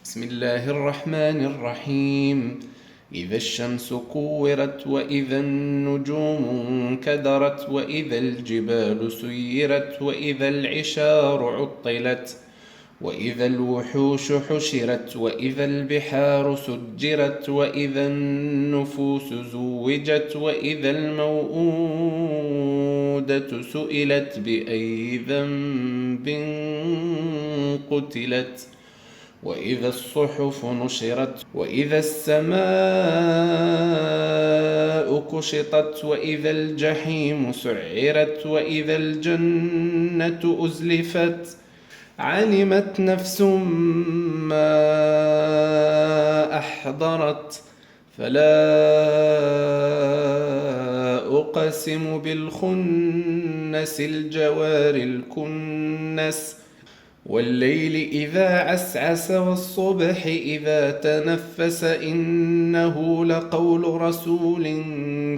بسم الله الرحمن الرحيم. إذا الشمس كورت وإذا النجوم انكدرت وإذا الجبال سيرت وإذا العشار عطلت وإذا الوحوش حشرت وإذا البحار سجرت وإذا النفوس زوجت وإذا الموءودة سئلت بأي ذنب قتلت وإذا الصحف نشرت وإذا السماء كشطت وإذا الجحيم سعرت وإذا الجنة أزلفت علمت نفس ما أحضرت فلا أقسم بالخنس الجوار الكنس والليل إذا عسعس والصبح إذا تنفس إنه لقول رسول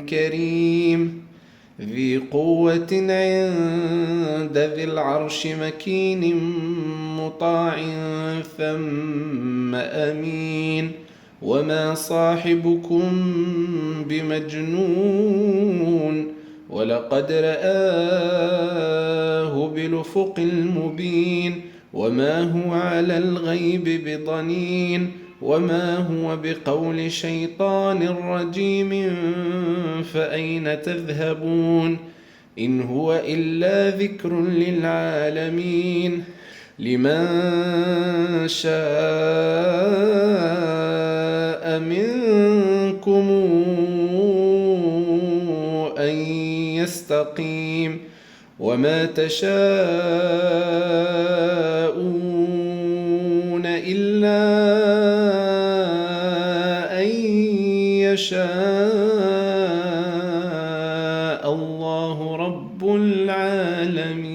كريم ذي قوة عند ذي العرش مكين مطاع ثم أمين وما صاحبكم بمجنون ولقد رآه بالأفق المبين وما هو على الغيب بضنين وما هو بقول شيطان رجيم فأين تذهبون إن هو إلا ذكر للعالمين لمن شاء منكم أن يستقيم وما تشاءون إلا أن يشاء الله رب العالمين.